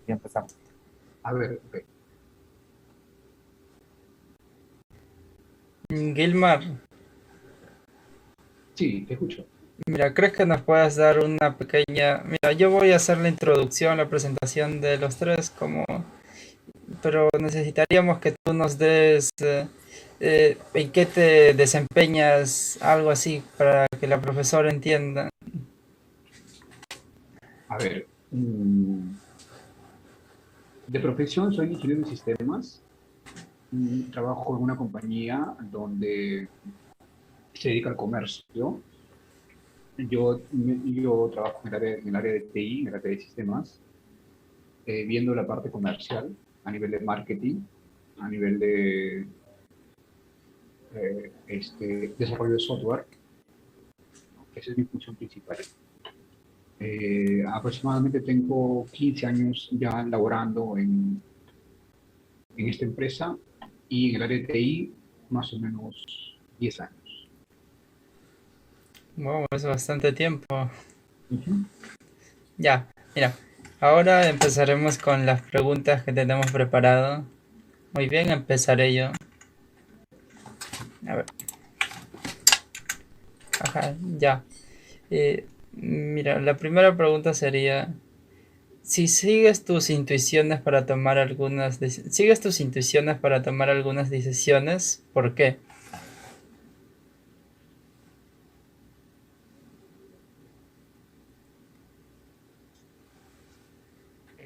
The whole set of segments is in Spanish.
y empezamos. A ver, ok. Gilmar, Sí, te escucho. mira, ¿crees que nos puedas dar una pequeña... Mira, yo voy a hacer la introducción, la presentación de los tres, pero necesitaríamos que tú nos des en qué te desempeñas, algo así, para que la profesora entienda. A ver, de profesión soy ingeniero de sistemas. Trabajo en una compañía donde se dedica al comercio. Yo trabajo en el área de TI, en el área de sistemas, viendo la parte comercial a nivel de marketing, a nivel de desarrollo de software. Esa es mi función principal. Aproximadamente tengo 15 años ya laborando en esta empresa y en el área de TI más o menos 10 años. Wow, es bastante tiempo. Ujú. Ya, mira, ahora empezaremos con las preguntas que tenemos preparado. Muy bien, empezaré yo. A ver, ajá, ya. Mira, la primera pregunta sería, si sigues tus intuiciones para tomar sigues tus intuiciones para tomar algunas decisiones, ¿por qué?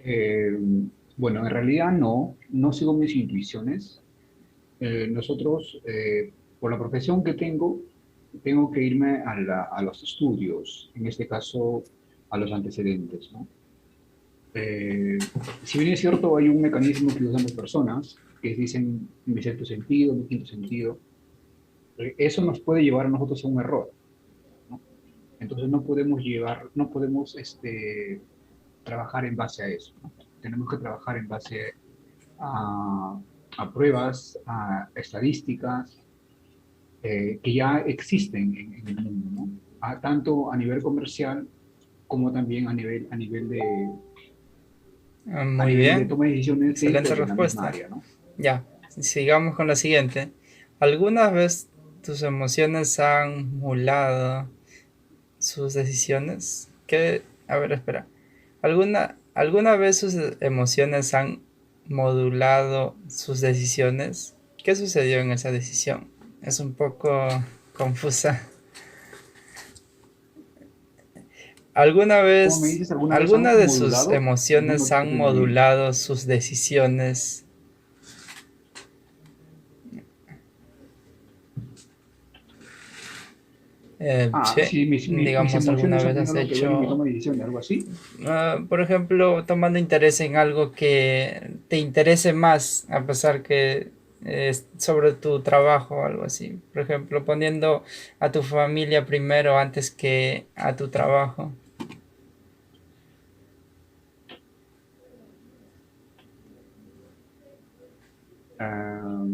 Eh, bueno, en realidad no sigo mis intuiciones. Nosotros, por la profesión que tengo que irme a los estudios, en este caso a los antecedentes, ¿no? Si bien es cierto, hay un mecanismo que usan las personas que dicen mi sexto sentido, mi quinto sentido, eso nos puede llevar a nosotros a un error, ¿no? Entonces no podemos trabajar en base a eso, ¿no? Tenemos que trabajar en base a, a pruebas, a estadísticas que ya existen en el mundo, ¿no? Tanto a nivel comercial como también a Muy nivel de bien, toma de decisiones dentro excelente de la misma respuesta. área, ¿no? Ya, sigamos con la siguiente. ¿Alguna vez tus emociones han mulado sus decisiones? ¿Qué? A ver, espera. ¿Alguna vez sus emociones han modulado sus decisiones? ¿Qué sucedió en esa decisión? Es un poco confusa. Como me dices, ¿alguna vez han ¿Alguna de sus modulado? emociones No te han entiendo bien. modulado sus decisiones? Sí, Sí, mis digamos, ¿alguna emociones han vez tenido has algo que ver en mi hecho, toma de decisiones, algo así. por ejemplo, tomando interés en algo que te interese más, a pesar que es sobre tu trabajo o algo así? Por ejemplo, poniendo a tu familia primero antes que a tu trabajo. Ah,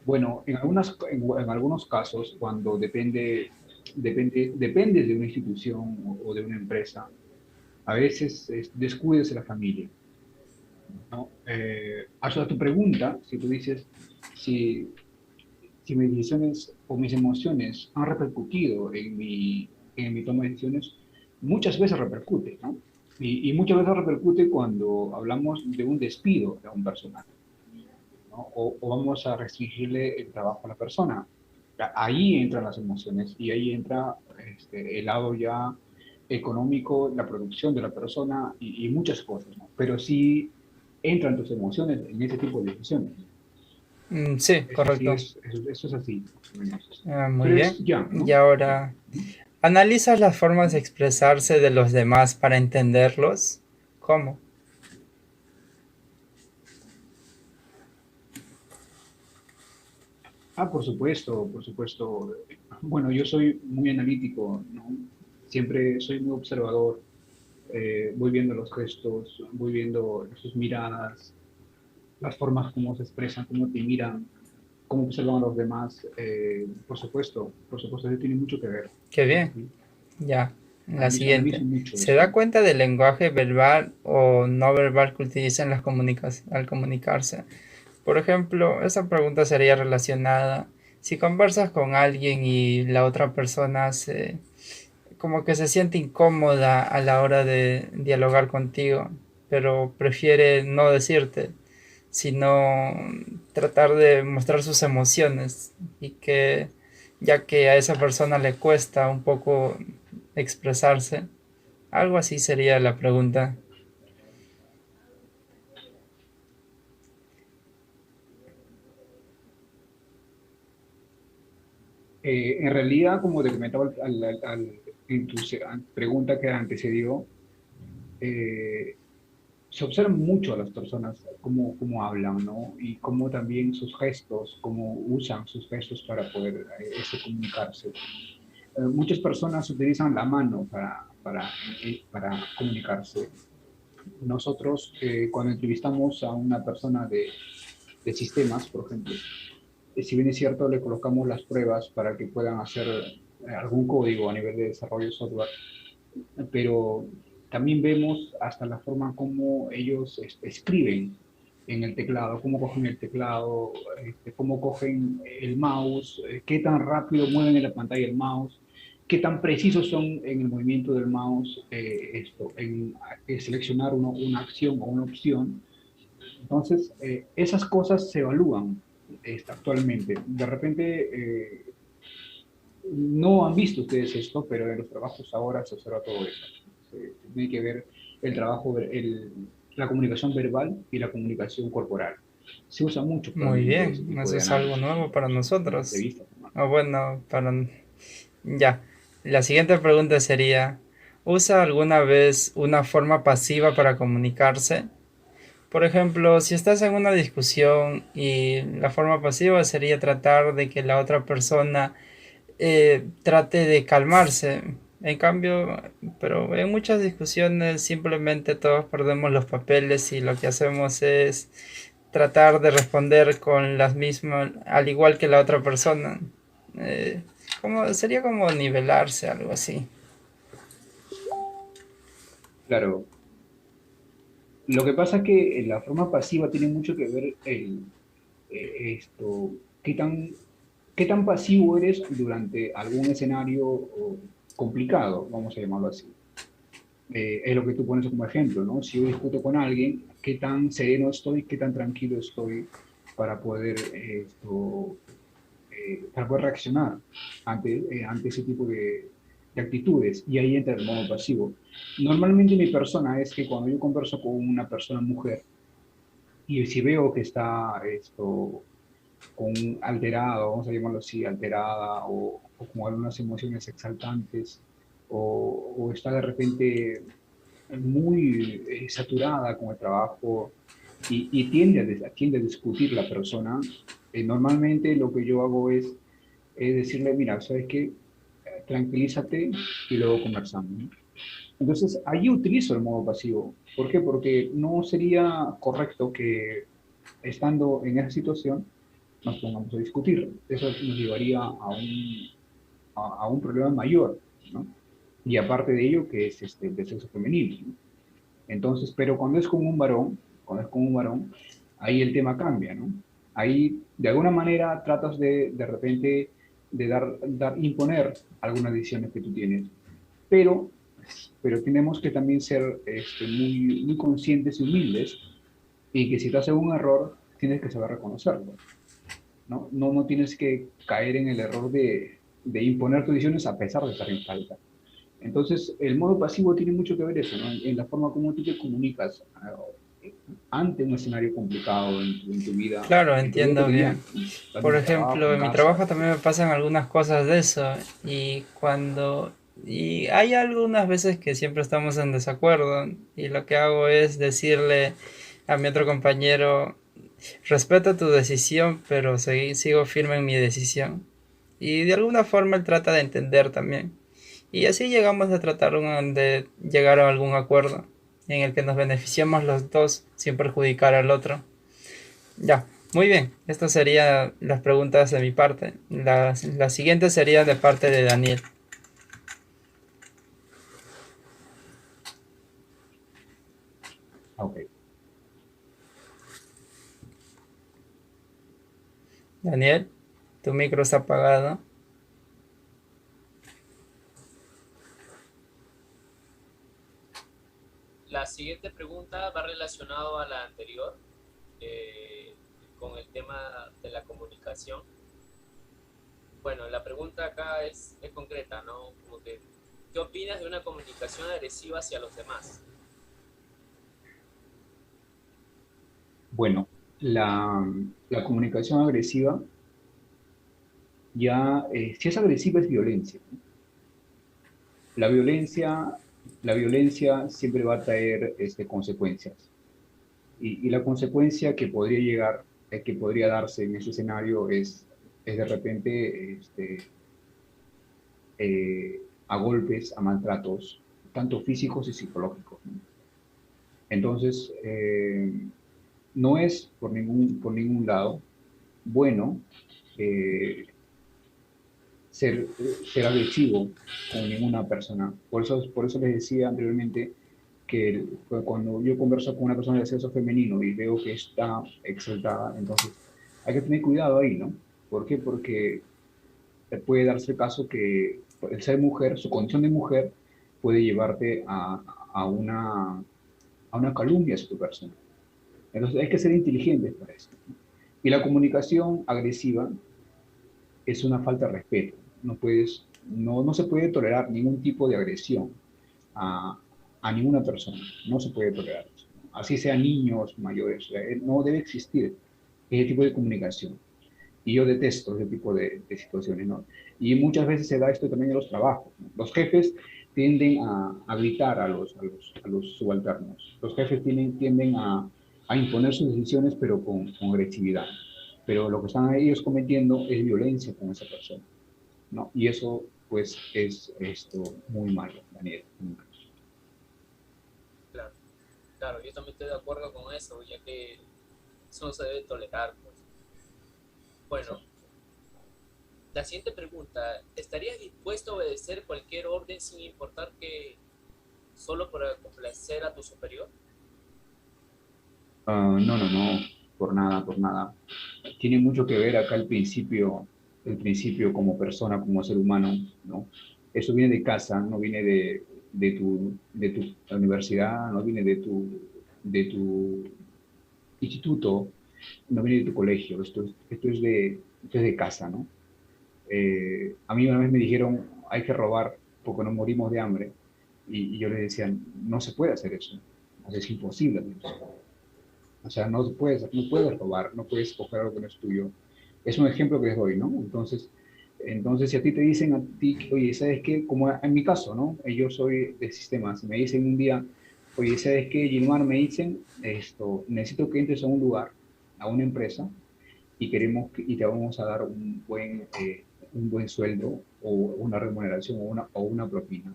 bueno, en algunos casos, cuando depende de una institución o de una empresa, a veces descuides de la familia, ¿no? A tu pregunta, si tú dices si, si mis decisiones o mis emociones han repercutido en mi toma de decisiones, muchas veces repercute, ¿no? Y muchas veces repercute cuando hablamos de un despido de un personal, ¿no? O vamos a restringirle el trabajo a la persona. Ahí entran las emociones y ahí entra el lado ya económico, la producción de la persona y muchas cosas, ¿no? Pero sí entran tus emociones en ese tipo de decisiones. Sí, Eso sí correcto. eso es así, más o menos. Muy Pero es bien. ya, Y ¿no? Ya. ahora, ¿analizas las formas de expresarse de los demás para entenderlos? ¿Cómo? Por supuesto, por supuesto. Bueno, yo soy muy analítico, ¿no? Siempre soy muy observador. Voy viendo los gestos, voy viendo sus miradas, las formas como se expresan, cómo te miran, cómo observan a los demás. Por supuesto, eso tiene mucho que ver. Qué bien. ¿Sí? Ya. La Analizo siguiente. mucho ¿Se esto. da cuenta del lenguaje verbal o no verbal que utilizan al comunicarse? Por ejemplo, esa pregunta sería relacionada. Si conversas con alguien y la otra persona como que se siente incómoda a la hora de dialogar contigo, pero prefiere no decirte, sino tratar de mostrar sus emociones y que ya que a esa persona le cuesta un poco expresarse, algo así sería la pregunta. En realidad, como te comentaba en tu pregunta que antecedió, eh, se observa mucho a las personas cómo hablan, ¿no? Y cómo también sus gestos, cómo usan sus gestos para poder comunicarse. Muchas personas utilizan la mano para comunicarse. Nosotros, cuando entrevistamos a una persona de sistemas, por ejemplo, si bien es cierto, le colocamos las pruebas para que puedan hacer algún código a nivel de desarrollo de software, pero también vemos hasta la forma como ellos escriben en el teclado, cómo cogen el teclado, cómo cogen el mouse, qué tan rápido mueven en la pantalla el mouse, qué tan precisos son en el movimiento del mouse, en seleccionar una acción o una opción. Entonces, esas cosas se evalúan actualmente. De repente, no han visto ustedes esto, pero en los trabajos ahora se observa todo eso. Se tiene que ver el trabajo, la comunicación verbal y la comunicación corporal. Se usa mucho Muy actualmente ese bien, tipo eso de es algo análisis nuevo para en las nosotros. entrevistas, ¿no? O bueno, para... Ya. La siguiente pregunta sería, ¿usa alguna vez una forma pasiva para comunicarse? Por ejemplo, si estás en una discusión y la forma pasiva sería tratar de que la otra persona trate de calmarse. En cambio, pero en muchas discusiones simplemente todos perdemos los papeles y lo que hacemos es tratar de responder con las mismas, al igual que la otra persona. Eh, sería como nivelarse, algo así. Claro, lo que pasa es que la forma pasiva tiene mucho que ver qué qué tan pasivo eres durante algún escenario complicado, vamos a llamarlo así. Es lo que tú pones como ejemplo, ¿no? Si yo discuto con alguien, qué tan sereno estoy, qué tan tranquilo estoy para poder, para poder reaccionar ante ese tipo de actitudes. Y ahí entra el modo pasivo. Normalmente mi persona es que cuando yo converso con una persona mujer y si veo que está con alterado, vamos a llamarlo así, alterada o con algunas emociones exaltantes o está de repente muy saturada con el trabajo y tiende a discutir la persona, normalmente lo que yo hago es decirle, mira, ¿sabes qué? Tranquilízate y luego conversamos, ¿no? Entonces, ahí utilizo el modo pasivo. ¿Por qué? Porque no sería correcto que estando en esa situación nos pongamos a discutir. Eso nos llevaría a un problema mayor, ¿no? Y aparte de ello, que es de sexo femenino, ¿no? Entonces, pero cuando es con un varón, ahí el tema cambia, ¿no? Ahí, de alguna manera, tratas de repente, de imponer algunas decisiones que tú tienes, pero, pero tenemos que también ser muy conscientes y humildes, y que si te haces un error, tienes que saber reconocerlo, ¿no? No tienes que caer en el error de imponer tus decisiones a pesar de estar en falta. Entonces, el modo pasivo tiene mucho que ver eso, ¿no? En la forma como tú te comunicas ante un escenario complicado Claro, en tu vida entiendo cotidiana, bien. ¿no? Tanto Por en el trabajo, ejemplo, en en mi casa. trabajo también me pasan algunas cosas de eso y hay algunas veces que siempre estamos en desacuerdo y lo que hago es decirle a mi otro compañero, respeto tu decisión, pero sigo firme en mi decisión. Y de alguna forma él trata de entender también. Y así llegamos a de llegar a algún acuerdo en el que nos beneficiamos los dos sin perjudicar al otro. Ya, muy bien. Estas serían las preguntas de mi parte. La siguiente sería de parte de Daniel. Ok. Daniel, tu micro está apagado. La siguiente pregunta va relacionado a la anterior, eh, con el tema de la comunicación. Bueno, la pregunta acá es concreta, ¿no? Como que, ¿qué opinas de una comunicación agresiva hacia los demás? Bueno, la comunicación agresiva ya, si es agresiva es violencia, ¿no? La violencia, la violencia siempre va a traer consecuencias. Y la consecuencia que podría llegar, que podría darse en ese escenario es de repente a golpes, a maltratos, tanto físicos y psicológicos, ¿no? Entonces, no es por ningún lado bueno eh, ser agresivo con ninguna persona. Por eso les decía anteriormente que cuando yo converso con una persona de sexo femenino y veo que está exaltada, entonces hay que tener cuidado ahí, ¿no? ¿Por qué? Porque puede darse el caso que el ser mujer, su condición de mujer, puede llevarte a una calumnia sobre tu persona. Entonces hay que ser inteligentes para eso, ¿no? Y la comunicación agresiva es una falta de respeto. No se puede tolerar ningún tipo de agresión a, a ninguna persona. No se puede tolerar eso, ¿no? Así sean niños, mayores. No debe existir ese tipo de comunicación. Y yo detesto ese tipo de situaciones, ¿no? Y muchas veces se da esto también en los trabajos, ¿no? Los jefes tienden a gritar a los subalternos. Los jefes tienden a imponer sus decisiones, pero con agresividad. Pero lo que están ellos cometiendo es violencia con esa persona, ¿no? Y eso, pues, es esto muy malo, Daniel. Muy malo. Claro, claro, yo también estoy de acuerdo con eso, ya que eso no se debe tolerar, pues. Bueno, Exacto. la siguiente pregunta, ¿estarías dispuesto a obedecer cualquier orden sin importar que solo para complacer a tu superior? No, no, no, por nada, por nada. Tiene mucho que ver acá el principio como persona, como ser humano, ¿no? Eso viene de casa, no viene de tu universidad, no viene de tu instituto, no viene de tu colegio, esto es de casa, ¿no? A mí una vez me dijeron, hay que robar porque nos morimos de hambre, y yo les decía, no se puede hacer eso, o sea, es imposible hacer eso. O sea, no puedes robar, no puedes coger algo que no es tuyo. Es un ejemplo que les doy, ¿no? Entonces, si a ti te dicen a ti, oye, ¿sabes qué? Como en mi caso, ¿no? Yo soy de sistemas, me dicen un día, oye, ¿sabes qué, Gilmar? Me dicen, necesito que entres a un lugar, a una empresa, y te vamos a dar un buen sueldo o una remuneración o una propina.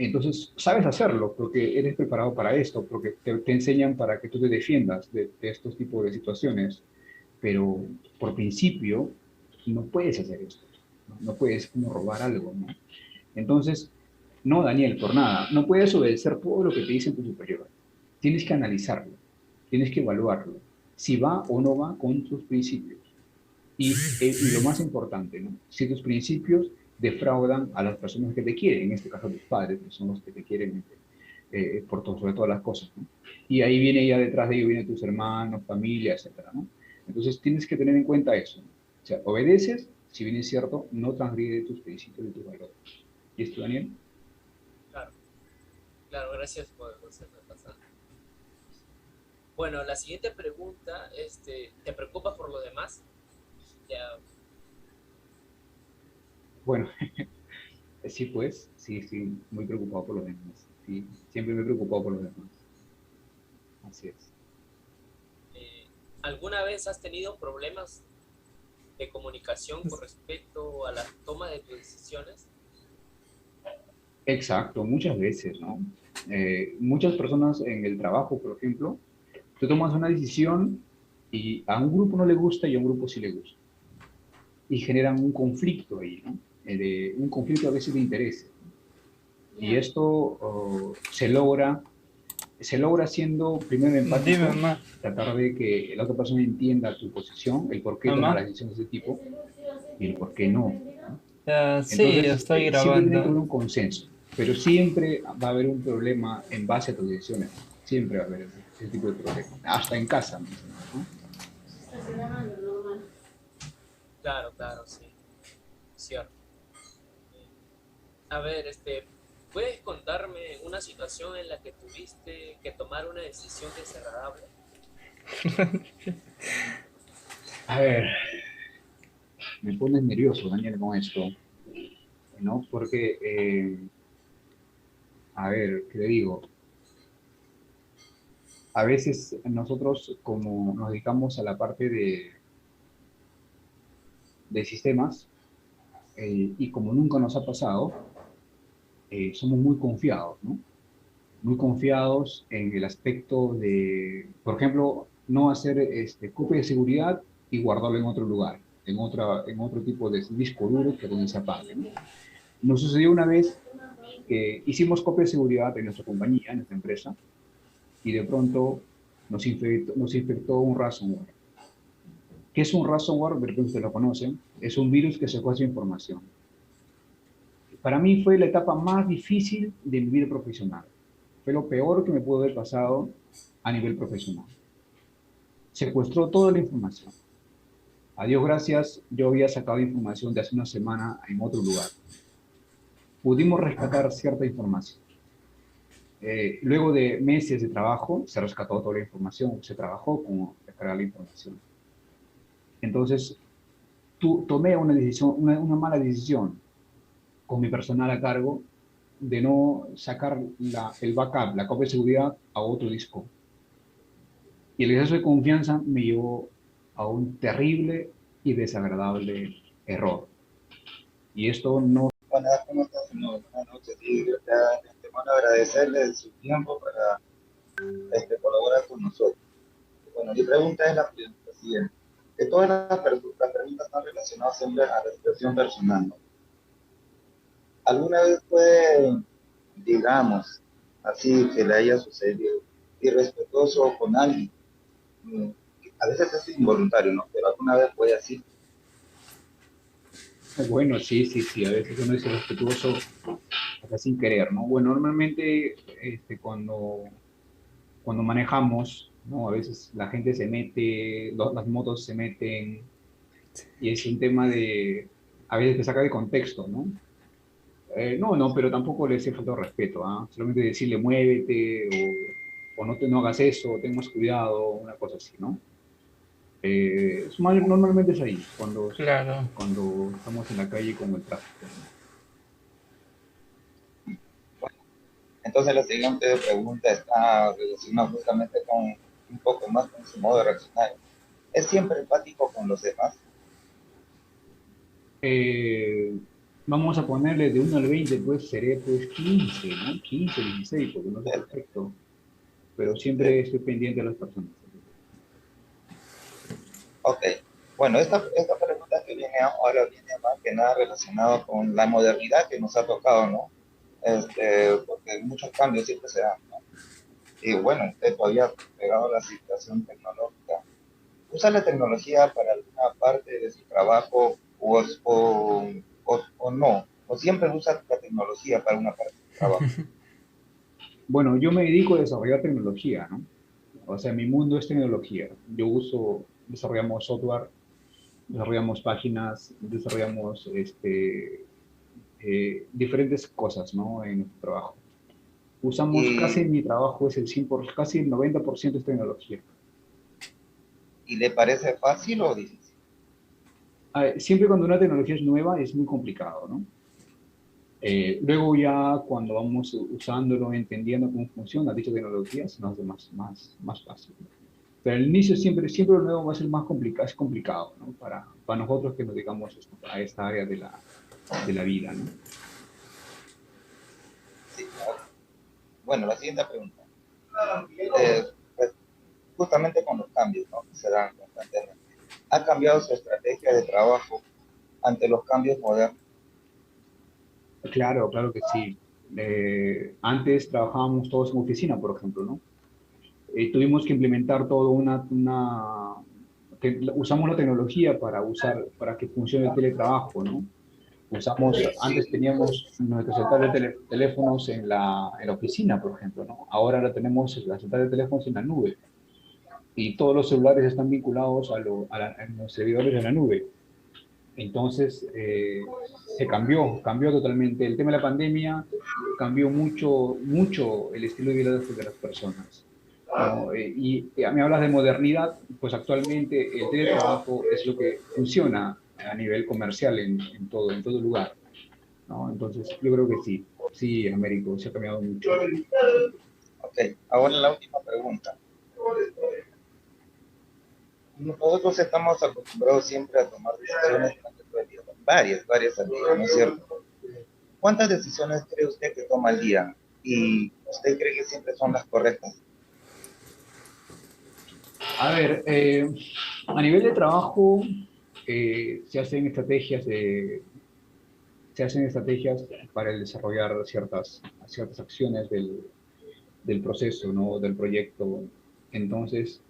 Entonces, sabes hacerlo porque eres preparado para esto, porque te enseñan para que tú te defiendas de estos tipos de situaciones, pero por principio no puedes hacer esto, no, no puedes como robar algo, ¿no? Entonces, no, Daniel, por nada, no puedes obedecer todo lo que te dice tu superior. Tienes que analizarlo, tienes que evaluarlo, si va o no va con tus principios. Y lo más importante, ¿no? Si tus principios defraudan a las personas que te quieren, en este caso tus padres, que son los que te quieren sobre todas las cosas, ¿no? Y ahí viene ya detrás de ello, vienen tus hermanos, familia, etcétera, ¿no? Entonces tienes que tener en cuenta eso, ¿no? O sea, obedeces, si bien es cierto, no transgrede tus principios y tus valores. ¿Y esto, Daniel? Claro, claro, gracias por ser pasada. Bueno, la siguiente pregunta, ¿te preocupas por los demás? Ya, Bueno, sí, pues, sí, sí, muy preocupado por los demás. Sí, siempre me he preocupado por los demás. Así es. eh, ¿alguna vez has tenido problemas de comunicación con respecto a la toma de tus decisiones? Exacto, muchas veces, ¿no? Muchas personas en el trabajo, por ejemplo, tú tomas una decisión y a un grupo no le gusta y a un grupo sí le gusta. Y generan un conflicto ahí, ¿no? Un conflicto a veces de intereses, ¿no? Y esto se logra se logra siendo primero empático, Dime, mamá. tratar de que la otra persona entienda tu posición, el por qué toma Mamá. las decisiones de ese tipo y el por qué no, ¿no? Sí, Entonces, estoy siempre tiene que grabando. haber un consenso, pero siempre va a haber un problema en base a tus decisiones. Siempre va a haber ese tipo de problema, hasta en casa mismo, ¿no? Claro, claro, sí, cierto. A ver, ¿puedes contarme una situación en la que tuviste que tomar una decisión desagradable? A ver, me pones nervioso, Daniel, con esto, ¿no? Porque, a ver, ¿qué le digo? A veces nosotros, como nos dedicamos a la parte de sistemas, y como nunca nos ha pasado, somos muy confiados, ¿no? Muy confiados en el aspecto de, por ejemplo, no hacer copia de seguridad y guardarlo en otro lugar, en otro tipo de disco duro que donde se apague, ¿no? Nos sucedió una vez que hicimos copia de seguridad en nuestra compañía, en nuestra empresa, y de pronto nos infectó un ransomware. ¿Qué es un ransomware? De repente ustedes lo conocen. Es un virus que secuestra información. Para mí fue la etapa más difícil de mi vida profesional. Fue lo peor que me pudo haber pasado a nivel profesional. Secuestró toda la información. A Dios gracias, yo había sacado información de hace una semana en otro lugar. Pudimos rescatar cierta información. Luego de meses de trabajo, se rescató toda la información, se trabajó con recargar la información. Entonces, tomé una decisión, una mala decisión con mi personal a cargo de no sacar el backup, la copia de seguridad a otro disco. Y el exceso de confianza me llevó a un terrible y desagradable error. Y esto no... Buenas, ¿cómo estás? No, buenas noches. Sí, yo te de antemano agradecerle su tiempo para colaborar con nosotros. Bueno, mi pregunta es la siguiente. Que todas las preguntas están relacionadas siempre a la situación personal, ¿no? ¿Alguna vez fue, digamos, así que le haya sucedido irrespetuoso con alguien? Mm, A veces es involuntario, ¿no? Pero alguna vez fue así. Bueno, sí, sí, sí, a veces uno es respetuoso hasta sin querer, ¿no? Bueno, normalmente cuando manejamos, ¿no? A veces la gente se mete, las motos se meten, y es un tema de, a veces te saca de contexto, ¿no? No, no, pero tampoco le hace falta respeto, ¿ah? Solamente decirle muévete o no, no hagas eso, ten más cuidado, una cosa así, ¿no? Normalmente es ahí, Claro. cuando estamos en la calle con el tráfico, ¿no? Entonces la siguiente pregunta está relacionada justamente con un poco más con su modo de reaccionar. ¿Es siempre empático con los demás? Eh, Vamos a ponerle de 1 al 20, pues seré pues 15, ¿no? 15, 16, porque no soy perfecto, pero siempre estoy pendiente de las personas. Ok. Bueno, esta pregunta que viene ahora viene más que nada relacionada con la modernidad que nos ha tocado, ¿no? Porque muchos cambios siempre se dan, ¿no? Y bueno, usted todavía pegado a la situación tecnológica. ¿Usa la tecnología para alguna parte de su trabajo o no? ¿O siempre usa la tecnología para una parte de su trabajo? Bueno, yo me dedico a desarrollar tecnología, ¿no? O sea, mi mundo es tecnología. Desarrollamos software, desarrollamos páginas, desarrollamos diferentes cosas, ¿no? En nuestro trabajo. Usamos casi Y, en mi trabajo es el 100%, casi el 90% es tecnología. ¿Y le parece fácil o difícil? Siempre cuando una tecnología es nueva es muy complicado, ¿no? Luego ya cuando vamos usándolo, entendiendo cómo funciona dicha tecnología, se nos hace más fácil. Pero al inicio siempre lo nuevo va a ser más complicado, es complicado, ¿no? Para nosotros que nos dedicamos a esta área de la vida, ¿no? Sí, claro. Bueno, la siguiente pregunta. Pues, justamente con los cambios, ¿no? Que se dan constantemente. ¿Ha cambiado su estrategia de trabajo ante los cambios modernos? Claro, claro que sí. Antes trabajábamos todos en oficina, por ejemplo, ¿no? tuvimos que implementar todo usamos la tecnología para que funcione el teletrabajo, ¿no? Antes teníamos nuestra central de teléfonos en la oficina, por ejemplo, ¿no? Ahora tenemos la central de teléfonos en la nube y todos los celulares están vinculados a los servidores de la nube. Entonces, cambió totalmente. El tema de la pandemia cambió mucho, mucho el estilo de vida de las personas, ¿no? Me hablas de modernidad, pues actualmente el teletrabajo es lo que funciona a nivel comercial en todo lugar, ¿no? Entonces, yo creo que sí, Américo, se ha cambiado mucho. Ok, ahora la última pregunta. Nosotros estamos acostumbrados siempre a tomar decisiones durante todo el día, varias al día, ¿no es cierto? ¿Cuántas decisiones cree usted que toma al día? ¿Y usted cree que siempre son las correctas? A ver, a nivel de trabajo se hacen estrategias para el desarrollar ciertas acciones del proceso, ¿no? Del proyecto. Entonces,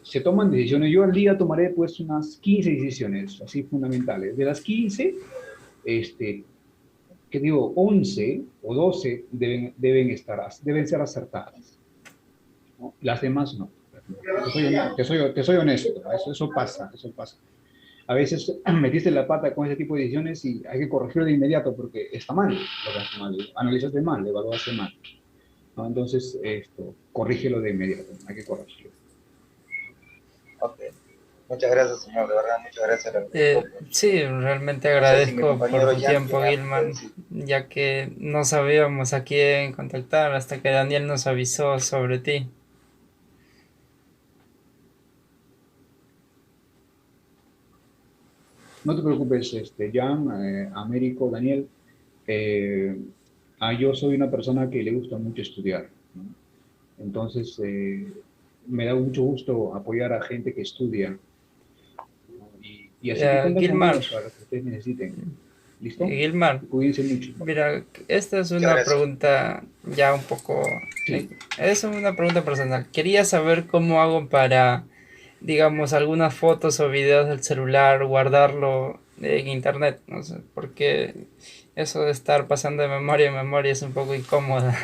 se toman decisiones. Yo al día tomaré pues unas 15 decisiones, así fundamentales. De las 15, que digo, 11 o 12 deben ser acertadas, ¿no? Las demás no. Te soy honesto, ¿no? Eso pasa. A veces metiste la pata con ese tipo de decisiones y hay que corregirlo de inmediato porque está mal, analizaste mal, evaluaste mal, ¿no? Entonces, corrígelo de inmediato, hay que corregirlo. Ok. Muchas gracias, señor, de verdad, muchas gracias. Sí, realmente No sé si mi agradezco por compañero tu Jan tiempo, tiene algo que Gilman, decir. ya que no sabíamos a quién contactar hasta que Daniel nos avisó sobre ti. No te preocupes, Jan, Américo, Daniel. eh, yo soy una persona que le gusta mucho estudiar, ¿no? Entonces, me da mucho gusto apoyar a gente que estudia, ¿no? Y así que cuenten Gilmar, conmigo para lo que ustedes necesiten. ¿Listo? Gilmar, Cuídense mucho. mira, esta es Muchas una gracias. pregunta ya un poco... Sí. Es una pregunta personal. Quería saber cómo hago para, digamos, algunas fotos o videos del celular, guardarlo en internet. No sé, porque eso de estar pasando de memoria en memoria es un poco incómoda.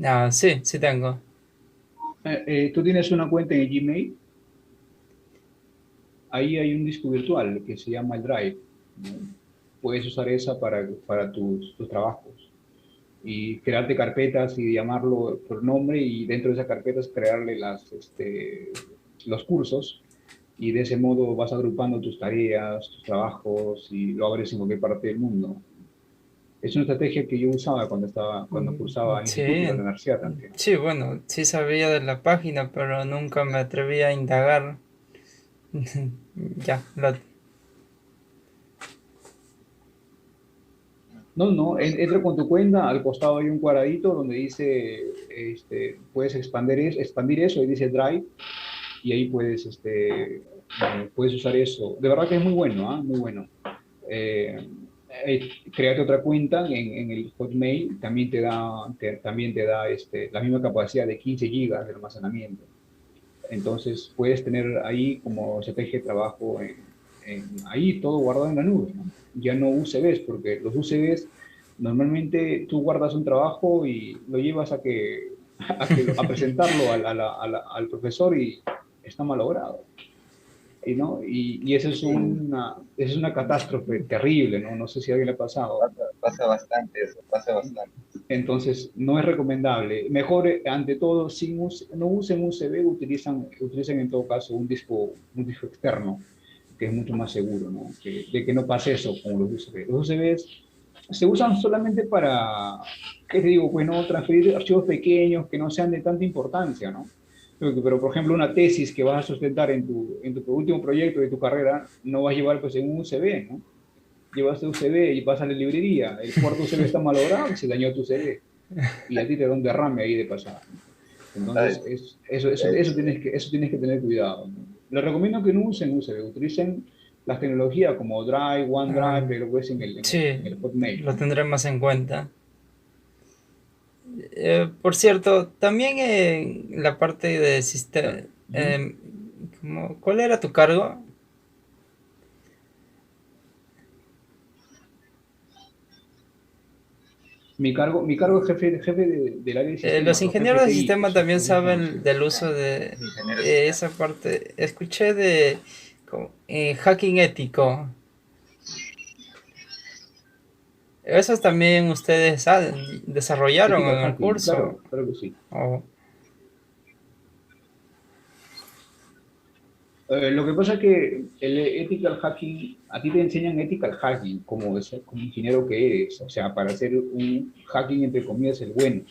Ah, sí, sí tengo. Tú tienes una cuenta en Gmail, ahí hay un disco virtual que se llama el Drive, ¿no? Puedes usar esa para tus trabajos y crearte carpetas y llamarlo por nombre y dentro de esas carpetas crearle los cursos y de ese modo vas agrupando tus tareas, tus trabajos y lo abres en cualquier parte del mundo. Es una estrategia que yo usaba cuando cursaba al instituto y a la Sí, universidad también. sí, bueno, sí sabía de la página, pero nunca me atreví a indagar. Ya, No, no, entra con tu cuenta, al costado hay un cuadradito donde dice, puedes expandir eso y dice Drive y ahí puedes usar eso. De verdad que es muy bueno, ¿ah? Muy bueno. Eh, Créate otra cuenta en el Hotmail, también te da la misma capacidad de 15 gigas de almacenamiento. Entonces puedes tener ahí como estrategia de trabajo ahí todo guardado en la nube, ¿no? Ya no UCBs, porque los UCBs normalmente tú guardas un trabajo y lo llevas a presentarlo al profesor y está malogrado. ¿No? Y esa es una catástrofe terrible, ¿no? No sé si a alguien le ha pasado. Pasa bastante eso, pasa bastante. Entonces, no es recomendable. Mejor, ante todo, no usen USB, utilicen en todo caso un disco externo, que es mucho más seguro, ¿no? De que no pase eso con los USB. Los USBs se usan solamente para, ¿qué te digo? Pues no, transferir archivos pequeños que no sean de tanta importancia, ¿no? Pero, por ejemplo, una tesis que vas a sustentar en tu último proyecto de tu carrera, no vas a llevar pues en un USB, ¿no? Llevaste USB y vas a la librería, el cuarto USB está malogrado y se dañó tu USB. Y a ti te da un derrame ahí de pasada, ¿no? Ay, Entonces, eso tienes que tener cuidado, ¿no? Les recomiendo que no usen USB, utilicen las tecnologías como Drive, OneDrive, ah, que lo ves en el sí, Hotmail, lo ¿no? tendré más en cuenta. Por cierto, también en la parte de sistema, Ujú. ¿cuál era tu cargo? Mi cargo es jefe del área de Los sistemas, o jefe ingenieros de de TI, sistema eso es también lo mismo saben eso. del uso de Los ingenieros de sistemas. esa parte. Escuché de hacking ético. Esos también ustedes desarrollaron Ethical en el hacking, curso. claro que sí. O- Lo que pasa es que el ethical hacking, a ti te enseñan ethical hacking como ingeniero que eres, o sea, para hacer un hacking entre comillas el bueno,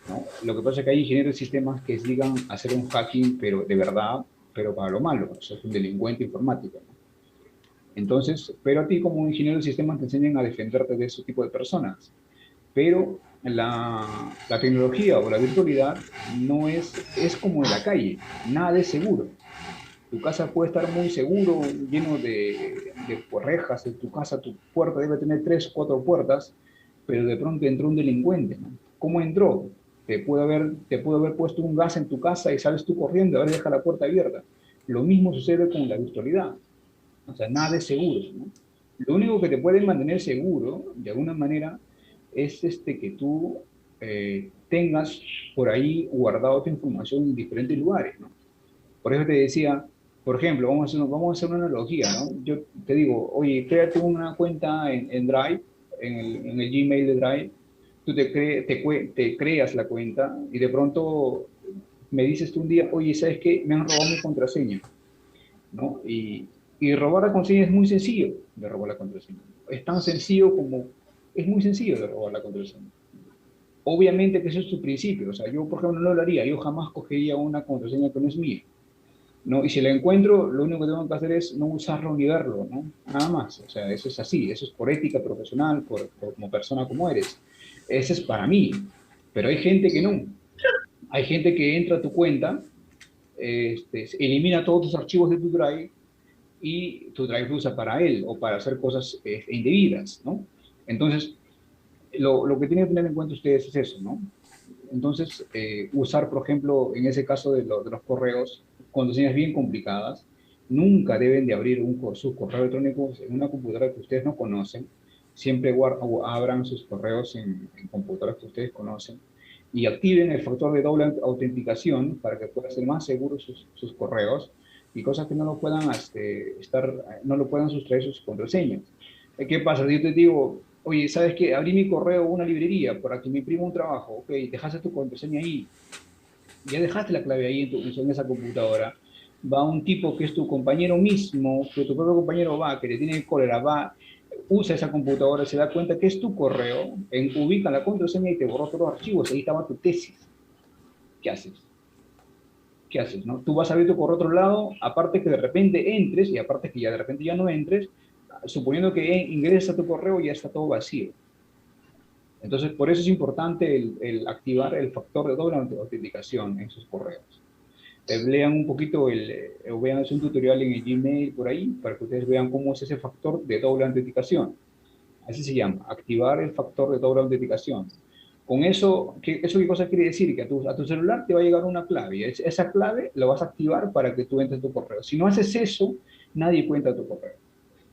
¿no? Lo que pasa es que hay ingenieros de sistemas que se dedican a hacer un hacking, pero de verdad, pero para lo malo, o sea, es un delincuente informático, ¿no? Entonces, pero a ti como ingeniero de sistemas te enseñan a defenderte de ese tipo de personas. Pero la tecnología o la virtualidad no es como en la calle, nada es seguro. Tu casa puede estar muy seguro, lleno de rejas, en tu casa, tu puerta debe tener 3 o 4 puertas, pero de pronto entró un delincuente, ¿no? ¿Cómo entró? Te puede haber puesto un gas en tu casa y sales tú corriendo, a ver, deja la puerta abierta. Lo mismo sucede con la virtualidad, o sea, nada es seguro, ¿no? Lo único que te puede mantener seguro, de alguna manera, es que tú tengas por ahí guardado tu información en diferentes lugares, ¿no? Por eso te decía, por ejemplo, vamos a hacer una analogía, ¿no? Yo te digo, oye, créate una cuenta en Drive, en el Gmail de Drive, tú te creas la cuenta y de pronto me dices tú un día, oye, ¿sabes qué? Me han robado mi contraseña, ¿no? Y robar la contraseña es muy sencillo de robar la contraseña. Es tan sencillo como, es muy sencillo de robar la contraseña. Obviamente que eso es tu principio, o sea, yo por ejemplo no lo haría, yo jamás cogería una contraseña que no es mía. ¿No? Y si la encuentro, lo único que tengo que hacer es no usarlo ni verlo, ¿no? Nada más. O sea, eso es así, eso es por ética profesional, como persona como eres. Ese es para mí. Pero hay gente que no. Hay gente que entra a tu cuenta, elimina todos tus archivos de tu Drive y tu Drive lo usa para él o para hacer cosas indebidas, ¿no? Entonces, lo que tienen que tener en cuenta ustedes es eso, ¿no? Entonces, usar, por ejemplo, en ese caso de los correos, contraseñas bien complicadas, nunca deben de abrir sus correos electrónicos en una computadora que ustedes no conocen. Siempre abran sus correos en computadoras que ustedes conocen y activen el factor de doble autenticación para que puedan ser más seguros sus correos y cosas que no lo puedan no lo puedan sustraer sus contraseñas. ¿Qué pasa? Si yo te digo, oye, ¿sabes qué? Abrí mi correo una librería para que me imprima un trabajo. Ok, dejaste tu contraseña ahí. Ya dejaste la clave ahí en esa computadora. Va un tipo que es tu compañero mismo, que tu propio compañero va, que le tiene cólera, va, usa esa computadora, se da cuenta que es tu correo, ubica la contraseña y te borró todos los archivos. Ahí estaba tu tesis. ¿Qué haces? ¿Qué haces? ¿No? Tú vas a abrir por otro lado, aparte que de repente entres, y aparte que ya de repente ya no entres, suponiendo que ingresas a tu correo y ya está todo vacío. Entonces, por eso es importante el activar el factor de doble autenticación en sus correos. Lean un poquito o vean un tutorial en el Gmail por ahí para que ustedes vean cómo es ese factor de doble autenticación. Así se llama, activar el factor de doble autenticación. Con eso, ¿eso qué cosa quiere decir? Que a tu celular te va a llegar una clave y esa clave la vas a activar para que tú entres a tu correo. Si no haces eso, nadie cuenta tu correo,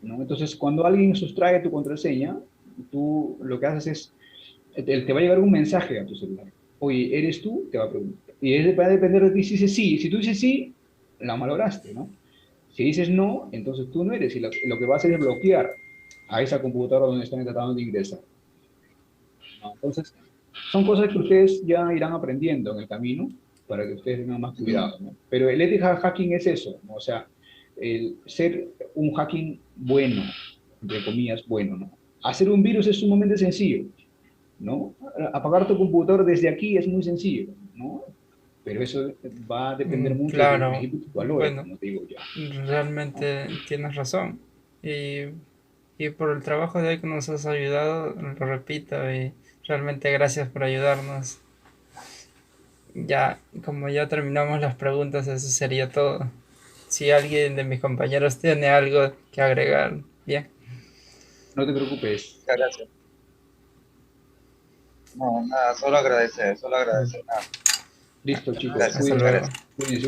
¿no? Entonces, cuando alguien sustrae tu contraseña, tú lo que haces es te va a llegar un mensaje a tu celular. Oye, ¿eres tú? Te va a preguntar. Y va a depender de ti si dices sí. Si tú dices sí, la malograste, ¿no? Si dices no, entonces tú no eres. Y lo que va a hacer es bloquear a esa computadora donde están tratando de ingresar, ¿no? Entonces, son cosas que ustedes ya irán aprendiendo en el camino para que ustedes tengan más cuidado, ¿no? Pero el ethical hacking es eso, ¿no? O sea, el ser un hacking bueno, entre comillas, bueno, ¿no? Hacer un virus es sumamente sencillo, ¿no? Apagar tu computador desde aquí es muy sencillo, ¿no? Pero eso va a depender mucho de tus Claro, principios y tus valores, bueno, como te digo ya, ¿no? realmente tienes razón. Y, y por el trabajo de hoy que nos has ayudado, lo repito, y realmente gracias por ayudarnos. Ya, como ya terminamos las preguntas, eso sería todo. Si alguien de mis compañeros tiene algo que agregar, bien. No te preocupes. Muchas gracias. No, nada, solo agradecer, nada. Listo, chicos. Gracias. Hasta Cuídense. luego. Cuídense.